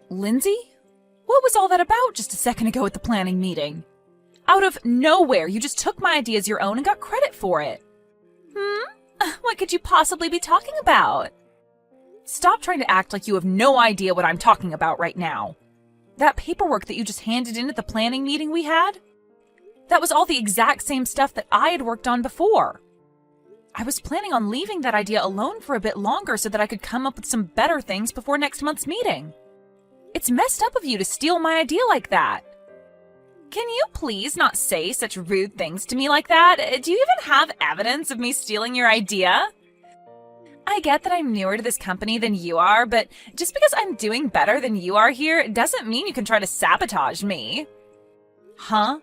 Lindsay? What was all that about just a second ago at the planning meeting? Out of nowhere, you just took my idea as your own and got credit for it. What could you possibly be talking about? Stop trying to act like you have no idea what I'm talking about right now. That paperwork that you just handed in at the planning meeting we had? That was all the exact same stuff that I had worked on before. I was planning on leaving that idea alone for a bit longer so that I could come up with some better things before next month's meeting. It's messed up of you to steal my idea like that. Can you please not say such rude things to me like that? Do you even have evidence of me stealing your idea? I get that I'm newer to this company than you are, but just because I'm doing better than you are here doesn't mean you can try to sabotage me. Huh?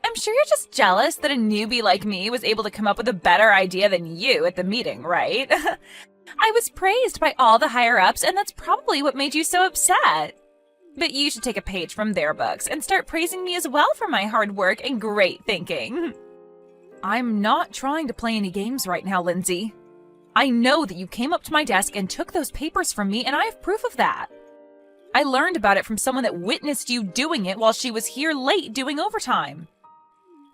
I'm sure you're just jealous that a newbie like me was able to come up with a better idea than you at the meeting, right? I was praised by all the higher-ups, and that's probably what made you so upset. But you should take a page from their books and start praising me as well for my hard work and great thinking. I'm not trying to play any games right now, Lindsay. I know that you came up to my desk and took those papers from me, and I have proof of that. I learned about it from someone that witnessed you doing it while she was here late doing overtime.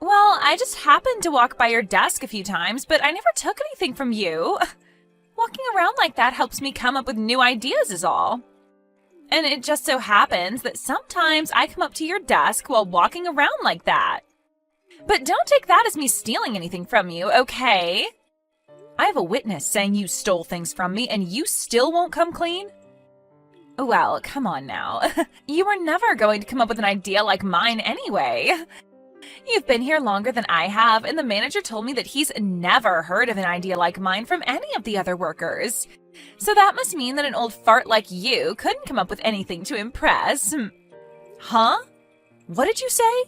Well, I just happened to walk by your desk a few times, but I never took anything from you. Walking around like that helps me come up with new ideas is all. And it just so happens that sometimes I come up to your desk while walking around like that. But don't take that as me stealing anything from you, okay? I have a witness saying you stole things from me and you still won't come clean? Well, come on now. You were never going to come up with an idea like mine anyway. You've been here longer than I have, and the manager told me that he's never heard of an idea like mine from any of the other workers. So that must mean that an old fart like you couldn't come up with anything to impress. Huh? What did you say?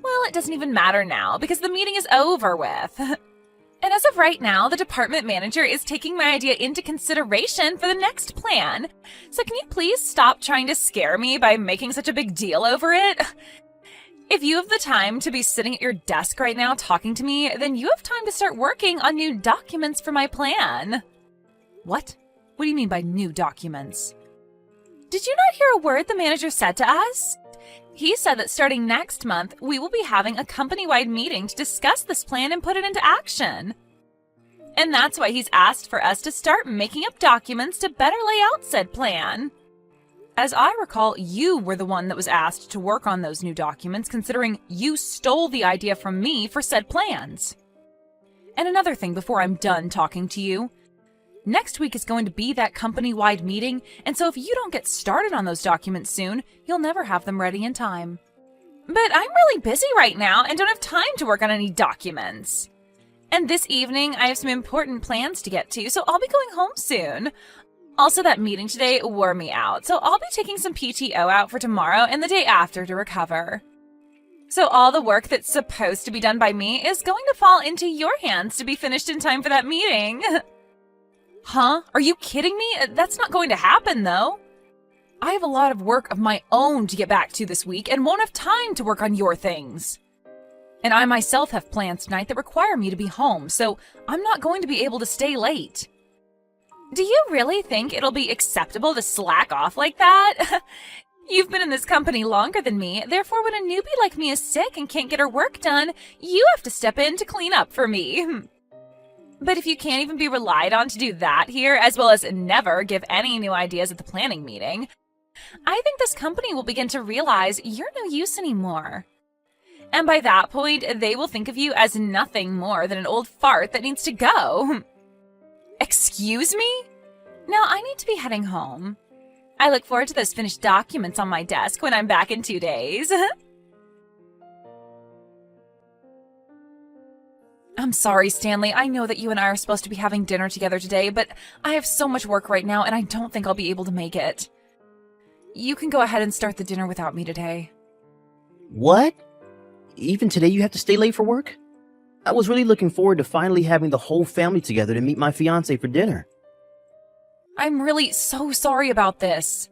Well, it doesn't even matter now, because the meeting is over with. And as of right now, the department manager is taking my idea into consideration for the next plan. So can you please stop trying to scare me by making such a big deal over it? If you have the time to be sitting at your desk right now talking to me, then you have time to start working on new documents for my plan. What? What do you mean by new documents? Did you not hear a word the manager said to us? He said that starting next month, we will be having a company-wide meeting to discuss this plan and put it into action. And that's why he's asked for us to start making up documents to better lay out said plan. As I recall, you were the one that was asked to work on those new documents, considering you stole the idea from me for said plans. And another thing before I'm done talking to you. Next week is going to be that company-wide meeting, and so if you don't get started on those documents soon, you'll never have them ready in time. But I'm really busy right now and don't have time to work on any documents. And this evening, I have some important plans to get to, so I'll be going home soon. Also, that meeting today wore me out, so I'll be taking some PTO out for tomorrow and the day after to recover. So all the work that's supposed to be done by me is going to fall into your hands to be finished in time for that meeting. Huh? Are you kidding me? That's not going to happen, though. I have a lot of work of my own to get back to this week and won't have time to work on your things. And I myself have plans tonight that require me to be home, so I'm not going to be able to stay late. Do you really think it'll be acceptable to slack off like that? You've been in this company longer than me, therefore when a newbie like me is sick and can't get her work done, you have to step in to clean up for me. But if you can't even be relied on to do that here, as well as never give any new ideas at the planning meeting, I think this company will begin to realize you're no use anymore. And by that point, they will think of you as nothing more than an old fart that needs to go. Excuse me? Now I need to be heading home. I look forward to those finished documents on my desk when I'm back in 2 days. I'm sorry, Stanley. I know that you and I are supposed to be having dinner together today, but I have so much work right now and I don't think I'll be able to make it. You can go ahead and start the dinner without me today. What? Even today you have to stay late for work? I was really looking forward to finally having the whole family together to meet my fiancé for dinner. I'm really so sorry about this.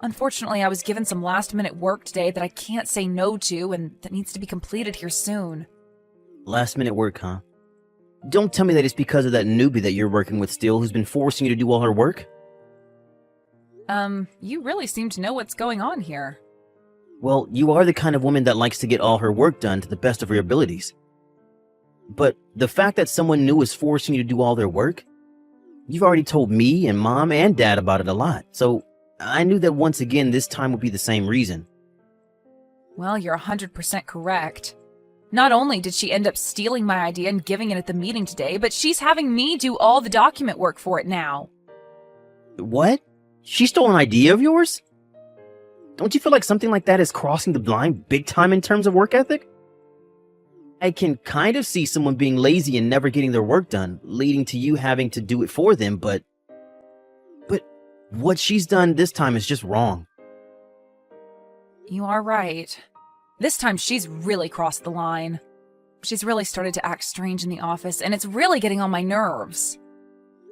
Unfortunately, I was given some last-minute work today that I can't say no to and that needs to be completed here soon. Last minute work, huh? Don't tell me that it's because of that newbie that you're working with still who's been forcing you to do all her work? You really seem to know what's going on here. Well, you are the kind of woman that likes to get all her work done to the best of her abilities. But the fact that someone new is forcing you to do all their work, you've already told me and Mom and Dad about it a lot, so I knew that once again this time would be the same reason. Well, you're 100% correct. Not only did she end up stealing my idea and giving it at the meeting today, but she's having me do all the document work for it now. What? She stole an idea of yours? Don't you feel like something like that is crossing the line big time in terms of work ethic? I can kind of see someone being lazy and never getting their work done, leading to you having to do it for them, but what she's done this time is just wrong. You are right. This time she's really crossed the line. She's really started to act strange in the office, and it's really getting on my nerves.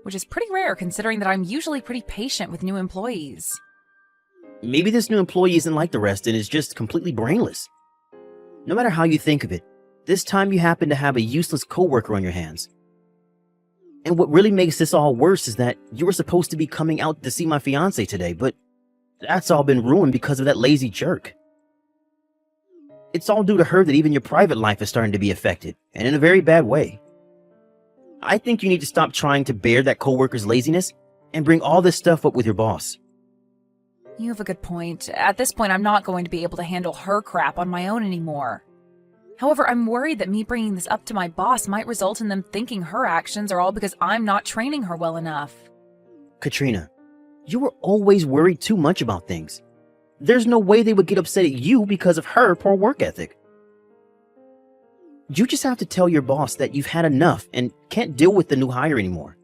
Which is pretty rare considering that I'm usually pretty patient with new employees. Maybe this new employee isn't like the rest and is just completely brainless. No matter how you think of it, this time you happen to have a useless coworker on your hands. And what really makes this all worse is that you were supposed to be coming out to see my fiancé today, but that's all been ruined because of that lazy jerk. It's all due to her that even your private life is starting to be affected, and in a very bad way. I think you need to stop trying to bear that coworker's laziness and bring all this stuff up with your boss. You have a good point. At this point, I'm not going to be able to handle her crap on my own anymore. However, I'm worried that me bringing this up to my boss might result in them thinking her actions are all because I'm not training her well enough. Katrina, you were always worried too much about things. There's no way they would get upset at you because of her poor work ethic. You just have to tell your boss that you've had enough and can't deal with the new hire anymore.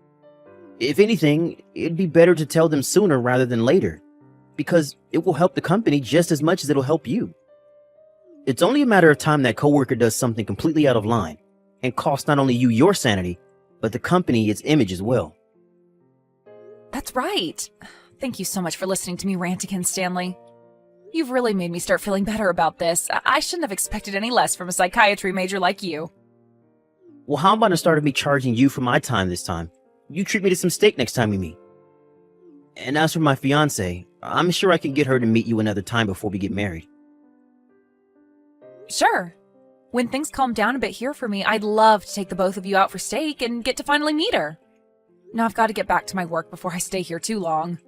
If anything, it'd be better to tell them sooner rather than later, because it will help the company just as much as it'll help you. It's only a matter of time that coworker does something completely out of line and costs not only you your sanity, but the company its image as well. That's right. Thank you so much for listening to me rant again, Stanley. You've really made me start feeling better about this. I shouldn't have expected any less from a psychiatry major like you. Well, how about instead of me charging you for my time this time, you treat me to some steak next time we meet? And as for my fiancé, I'm sure I can get her to meet you another time before we get married. Sure. When things calm down a bit here for me, I'd love to take the both of you out for steak and get to finally meet her. Now I've got to get back to my work before I stay here too long.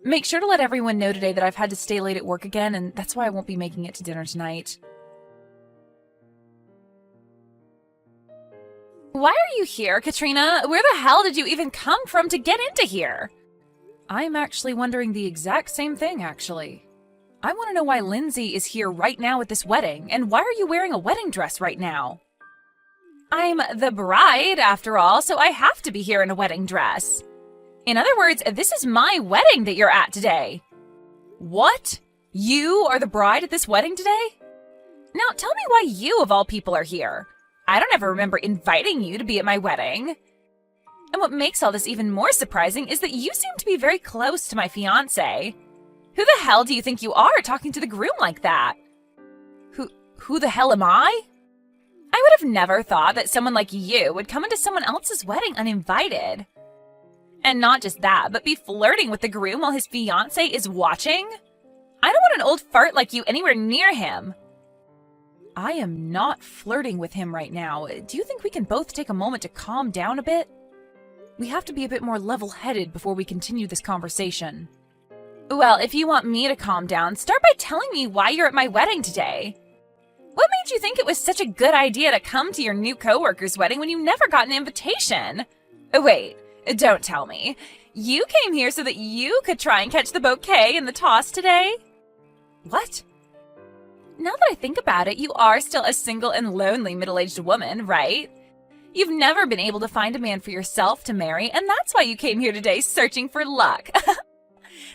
Make sure to let everyone know today that I've had to stay late at work again, and that's why I won't be making it to dinner tonight. Why are you here, Katrina? Where the hell did you even come from to get into here? I'm actually wondering the exact same thing, actually. I want to know why Lindsay is here right now at this wedding, and why are you wearing a wedding dress right now? I'm the bride, after all, so I have to be here in a wedding dress. In other words, this is my wedding that you're at today. What? You are the bride at this wedding today? Now tell me why you, of all people, are here. I don't ever remember inviting you to be at my wedding. And what makes all this even more surprising is that you seem to be very close to my fiancé. Who the hell do you think you are talking to the groom like that? Who the hell am I? I would have never thought that someone like you would come into someone else's wedding uninvited. And not just that, but be flirting with the groom while his fiancé is watching? I don't want an old fart like you anywhere near him. I am not flirting with him right now. Do you think we can both take a moment to calm down a bit? We have to be a bit more level-headed before we continue this conversation. Well, if you want me to calm down, start by telling me why you're at my wedding today. What made you think it was such a good idea to come to your new coworker's wedding when you never got an invitation? Wait, don't tell me. You came here so that you could try and catch the bouquet in the toss today? What? Now that I think about it, you are still a single and lonely middle-aged woman, right? You've never been able to find a man for yourself to marry, and that's why you came here today searching for luck.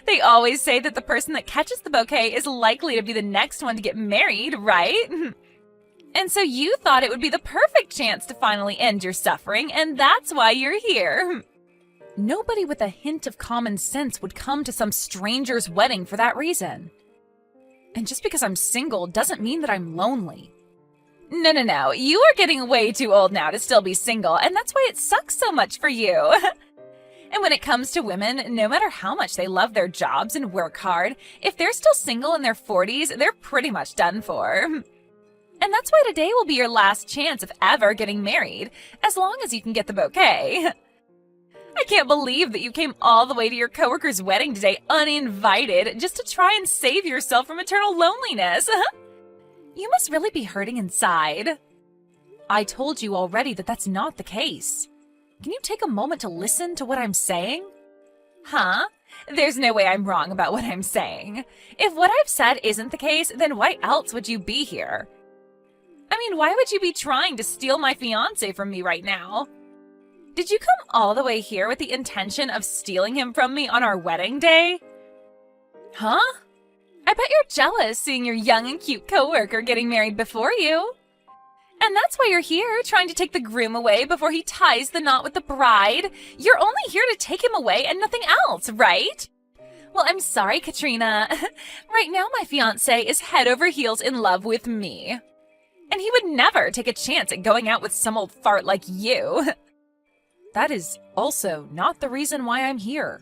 They always say that the person that catches the bouquet is likely to be the next one to get married, right? And so you thought it would be the perfect chance to finally end your suffering, and that's why you're here. Nobody with a hint of common sense would come to some stranger's wedding for that reason. And just because I'm single doesn't mean that I'm lonely. No. You are getting way too old now to still be single, and that's why it sucks so much for you. And when it comes to women, no matter how much they love their jobs and work hard, if they're still single in their 40s, they're pretty much done for. And that's why today will be your last chance of ever getting married, as long as you can get the bouquet. I can't believe that you came all the way to your coworker's wedding today uninvited just to try and save yourself from eternal loneliness. You must really be hurting inside. I told you already that that's not the case. Can you take a moment to listen to what I'm saying? Huh? There's no way I'm wrong about what I'm saying. If what I've said isn't the case, then why else would you be here? I mean, why would you be trying to steal my fiancé from me right now? Did you come all the way here with the intention of stealing him from me on our wedding day? Huh? I bet you're jealous seeing your young and cute coworker getting married before you. And that's why you're here, trying to take the groom away before he ties the knot with the bride. You're only here to take him away and nothing else, right? Well, I'm sorry, Katrina. Right now, my fiancé is head over heels in love with me. And he would never take a chance at going out with some old fart like you. That is also not the reason why I'm here.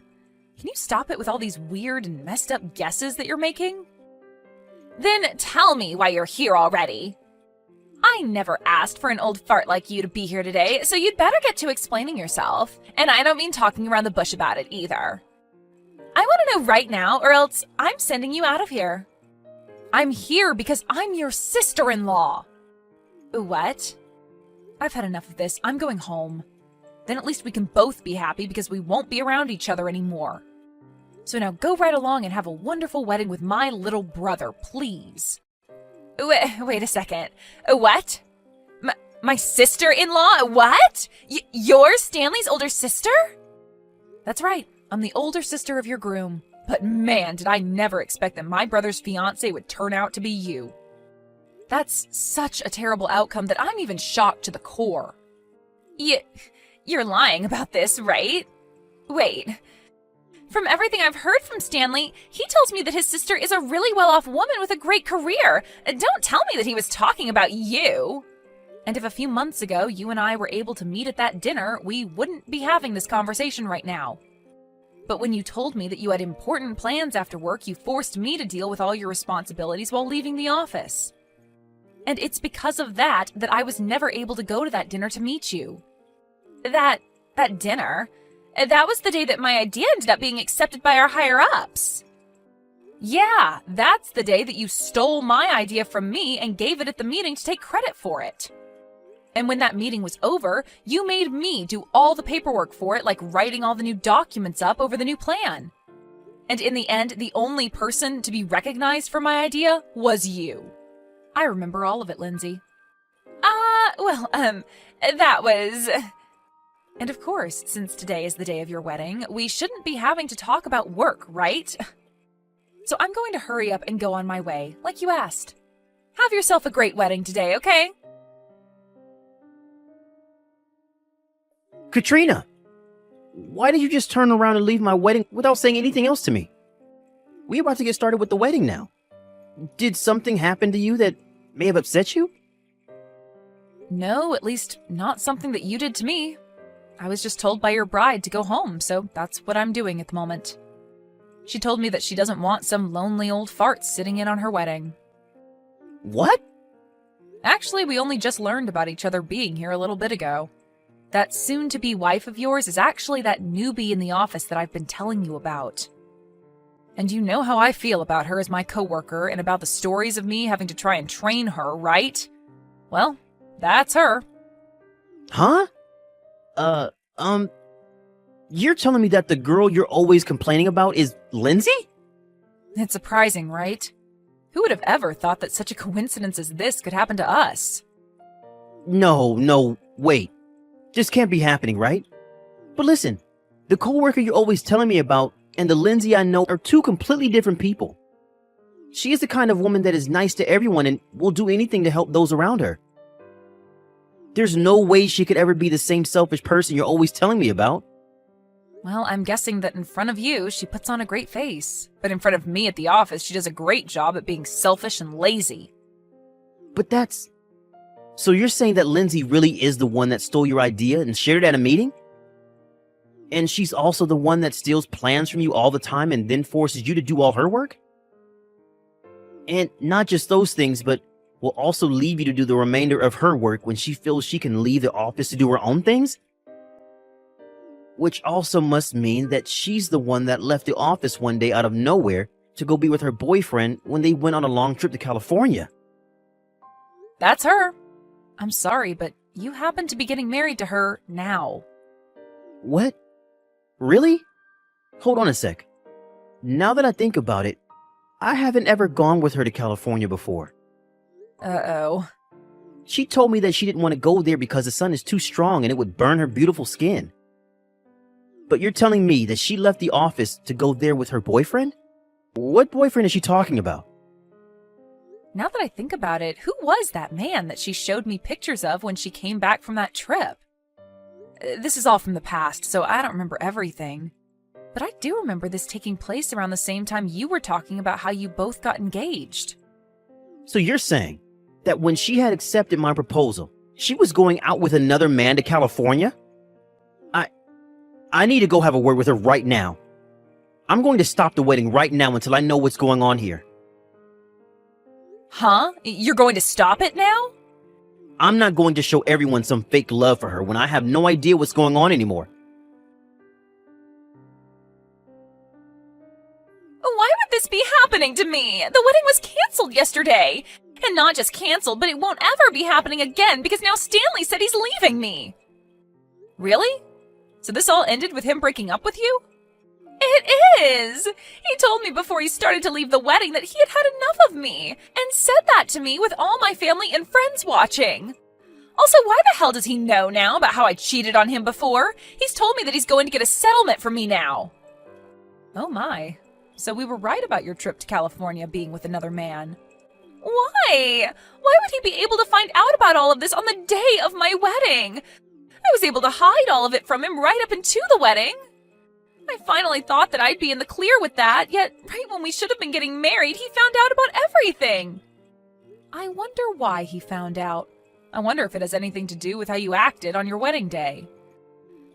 Can you stop it with all these weird and messed up guesses that you're making? Then tell me why you're here already. I never asked for an old fart like you to be here today, so you'd better get to explaining yourself. And I don't mean talking around the bush about it either. I want to know right now, or else I'm sending you out of here. I'm here because I'm your sister-in-law. What? I've had enough of this. I'm going home. Then at least we can both be happy because we won't be around each other anymore. So now go right along and have a wonderful wedding with my little brother, please. Wait a second. What? My sister-in-law? What? You're Stanley's older sister? That's right. I'm the older sister of your groom. But man, did I never expect that my brother's fiancé would turn out to be you. That's such a terrible outcome that I'm even shocked to the core. You're lying about this, right? Wait. From everything I've heard from Stanley, he tells me that his sister is a really well-off woman with a great career. Don't tell me that he was talking about you. And if a few months ago you and I were able to meet at that dinner, we wouldn't be having this conversation right now. But when you told me that you had important plans after work, you forced me to deal with all your responsibilities while leaving the office. And it's because of that that I was never able to go to that dinner to meet you. That dinner? That was the day that my idea ended up being accepted by our higher-ups. Yeah, that's the day that you stole my idea from me and gave it at the meeting to take credit for it. And when that meeting was over, you made me do all the paperwork for it, like writing all the new documents up over the new plan. And in the end, the only person to be recognized for my idea was you. I remember all of it, Lindsay. That was... And of course, since today is the day of your wedding, we shouldn't be having to talk about work, right? So I'm going to hurry up and go on my way, like you asked. Have yourself a great wedding today, okay? Katrina, why did you just turn around and leave my wedding without saying anything else to me? We're about to get started with the wedding now. Did something happen to you that may have upset you? No, at least not something that you did to me. I was just told by your bride to go home, so that's what I'm doing at the moment. She told me that she doesn't want some lonely old fart sitting in on her wedding. What? Actually, we only just learned about each other being here a little bit ago. That soon-to-be wife of yours is actually that newbie in the office that I've been telling you about. And you know how I feel about her as my coworker and about the stories of me having to try and train her, right? Well, that's her. Huh? You're telling me that the girl you're always complaining about is Lindsay? It's surprising, right? Who would have ever thought that such a coincidence as this could happen to us? No, wait. This can't be happening, right? But listen, the coworker you're always telling me about and the Lindsay I know are two completely different people. She is the kind of woman that is nice to everyone and will do anything to help those around her. There's no way she could ever be the same selfish person you're always telling me about. Well, I'm guessing that in front of you, she puts on a great face. But in front of me at the office, she does a great job at being selfish and lazy. But that's... So you're saying that Lindsay really is the one that stole your idea and shared it at a meeting? And she's also the one that steals plans from you all the time and then forces you to do all her work? And not just those things, but will also leave you to do the remainder of her work when she feels she can leave the office to do her own things? Which also must mean that she's the one that left the office one day out of nowhere to go be with her boyfriend when they went on a long trip to California. That's her. I'm sorry, but you happen to be getting married to her now. What? Really? Hold on a sec. Now that I think about it, I haven't ever gone with her to California before. Uh-oh. She told me that she didn't want to go there because the sun is too strong and it would burn her beautiful skin. But you're telling me that she left the office to go there with her boyfriend? What boyfriend is she talking about? Now that I think about it, who was that man that she showed me pictures of when she came back from that trip? This is all from the past, so I don't remember everything. But I do remember this taking place around the same time you were talking about how you both got engaged. So you're saying that when she had accepted my proposal, she was going out with another man to California? I need to go have a word with her right now. I'm going to stop the wedding right now until I know what's going on here. Huh? You're going to stop it now? I'm not going to show everyone some fake love for her when I have no idea what's going on anymore. Why would this be happening to me? The wedding was canceled yesterday. And not just canceled, but it won't ever be happening again because now Stanley said he's leaving me. Really? So this all ended with him breaking up with you? It is! He told me before he started to leave the wedding that he had had enough of me, and said that to me with all my family and friends watching. Also, why the hell does he know now about how I cheated on him before? He's told me that he's going to get a settlement from me now. Oh my. So we were right about your trip to California being with another man. Why? Why would he be able to find out about all of this on the day of my wedding? I was able to hide all of it from him right up into the wedding. I finally thought that I'd be in the clear with that, yet right when we should have been getting married, he found out about everything. I wonder why he found out. I wonder if it has anything to do with how you acted on your wedding day.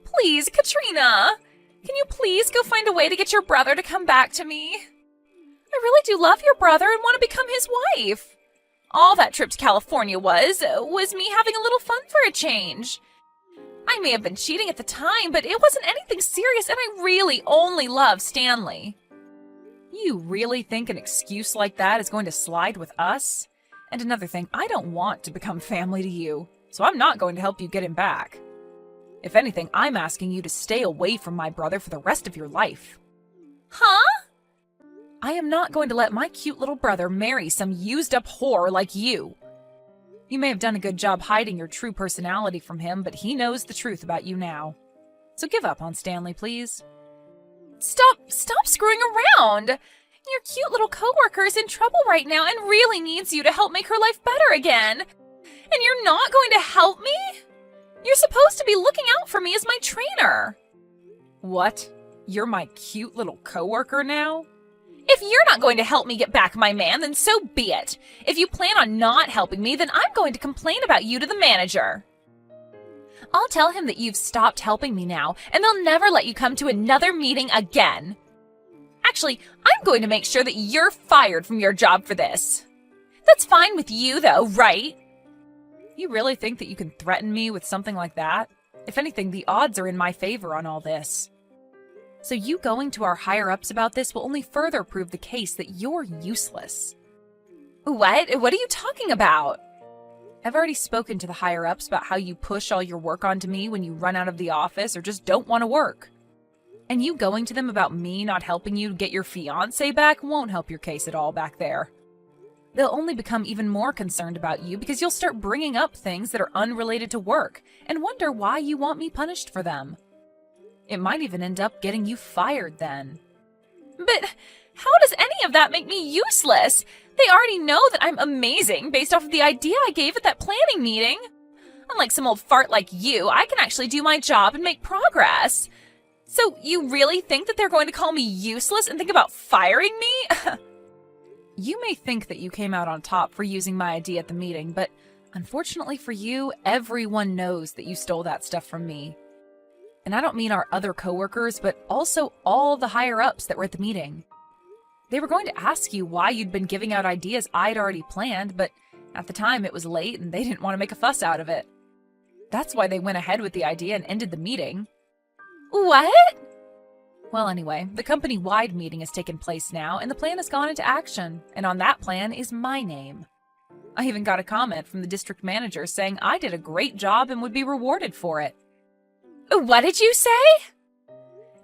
Please, Katrina, can you please go find a way to get your brother to come back to me? I really do love your brother and want to become his wife. All that trip to California was me having a little fun for a change. I may have been cheating at the time, but it wasn't anything serious, and I really only love Stanley. You really think an excuse like that is going to slide with us? And another thing, I don't want to become family to you, so I'm not going to help you get him back. If anything, I'm asking you to stay away from my brother for the rest of your life. Huh? I am not going to let my cute little brother marry some used-up whore like you. You may have done a good job hiding your true personality from him, but he knows the truth about you now. So give up on Stanley, please. Stop screwing around! Your cute little coworker is in trouble right now and really needs you to help make her life better again. And you're not going to help me? You're supposed to be looking out for me as my trainer. What? You're my cute little coworker now? If you're not going to help me get back my man, then so be it. If you plan on not helping me, then I'm going to complain about you to the manager. I'll tell him that you've stopped helping me now, and they'll never let you come to another meeting again. Actually, I'm going to make sure that you're fired from your job for this. That's fine with you, though, right? You really think that you can threaten me with something like that? If anything, the odds are in my favor on all this. So you going to our higher-ups about this will only further prove the case that you're useless. What? What are you talking about? I've already spoken to the higher-ups about how you push all your work onto me when you run out of the office or just don't want to work. And you going to them about me not helping you get your fiancé back won't help your case at all back there. They'll only become even more concerned about you because you'll start bringing up things that are unrelated to work and wonder why you want me punished for them. It might even end up getting you fired then. But how does any of that make me useless? They already know that I'm amazing based off of the idea I gave at that planning meeting. Unlike some old fart like you, I can actually do my job and make progress. So you really think that they're going to call me useless and think about firing me? You may think that you came out on top for using my idea at the meeting, but unfortunately for you, everyone knows that you stole that stuff from me. And I don't mean our other coworkers, but also all the higher-ups that were at the meeting. They were going to ask you why you'd been giving out ideas I'd already planned, but at the time it was late and they didn't want to make a fuss out of it. That's why they went ahead with the idea and ended the meeting. What? Well, anyway, the company-wide meeting has taken place now, and the plan has gone into action, and on that plan is my name. I even got a comment from the district manager saying I did a great job and would be rewarded for it. What did you say?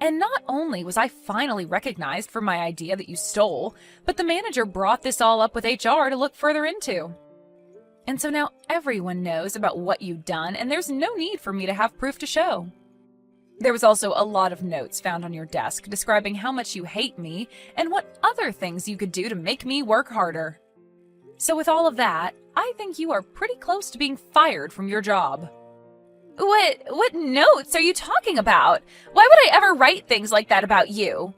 And not only was I finally recognized for my idea that you stole, but the manager brought this all up with HR to look further into. And so now everyone knows about what you've done, and there's no need for me to have proof to show. There was also a lot of notes found on your desk describing how much you hate me and what other things you could do to make me work harder. So with all of that, I think you are pretty close to being fired from your job. What notes are you talking about? Why would I ever write things like that about you?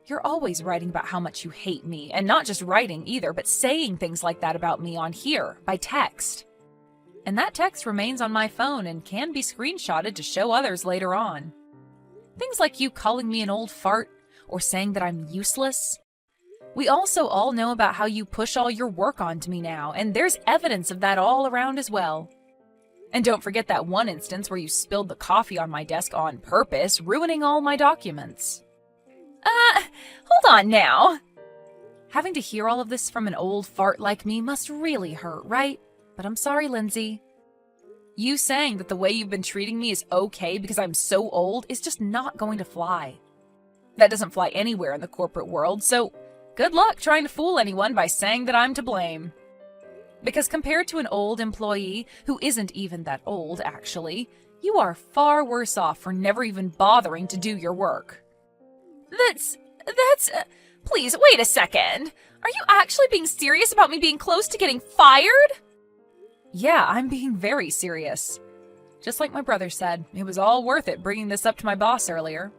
You're always writing about how much you hate me, and not just writing either, but saying things like that about me on here, by text. And that text remains on my phone and can be screenshotted to show others later on. Things like you calling me an old fart, or saying that I'm useless. We also all know about how you push all your work onto me now, and there's evidence of that all around as well. And don't forget that one instance where you spilled the coffee on my desk on purpose, ruining all my documents. Hold on now. Having to hear all of this from an old fart like me must really hurt, right? But I'm sorry, Lindsay. You saying that the way you've been treating me is okay because I'm so old is just not going to fly. That doesn't fly anywhere in the corporate world, so good luck trying to fool anyone by saying that I'm to blame. Because compared to an old employee, who isn't even that old, actually, you are far worse off for never even bothering to do your work. Please, wait a second. Are you actually being serious about me being close to getting fired? Yeah, I'm being very serious. Just like my brother said, it was all worth it bringing this up to my boss earlier.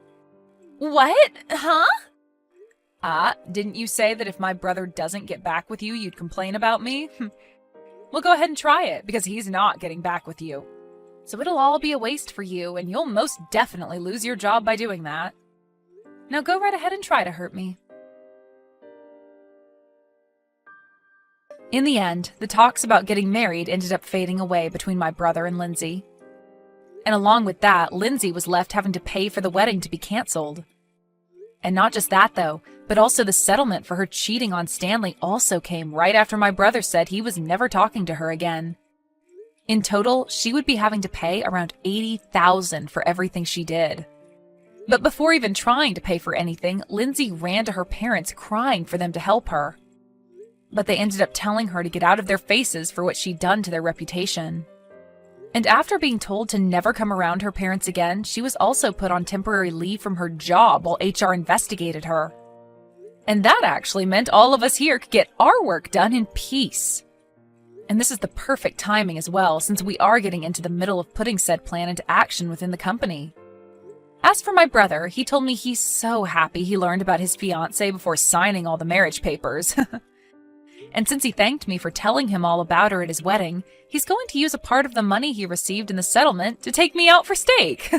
What? Huh? Didn't you say that if my brother doesn't get back with you, you'd complain about me? Well, go ahead and try it, because he's not getting back with you. So it'll all be a waste for you, and you'll most definitely lose your job by doing that. Now go right ahead and try to hurt me. In the end, the talks about getting married ended up fading away between my brother and Lindsay. And along with that, Lindsay was left having to pay for the wedding to be canceled. And not just that, though, but also the settlement for her cheating on Stanley also came right after my brother said he was never talking to her again. In total, she would be having to pay around $80,000 for everything she did. But before even trying to pay for anything, Lindsay ran to her parents crying for them to help her. But they ended up telling her to get out of their faces for what she'd done to their reputation. And after being told to never come around her parents again, she was also put on temporary leave from her job while HR investigated her. And that actually meant all of us here could get our work done in peace. And this is the perfect timing as well, since we are getting into the middle of putting said plan into action within the company. As for my brother, he told me he's so happy he learned about his fiancée before signing all the marriage papers. And since he thanked me for telling him all about her at his wedding, he's going to use a part of the money he received in the settlement to take me out for steak.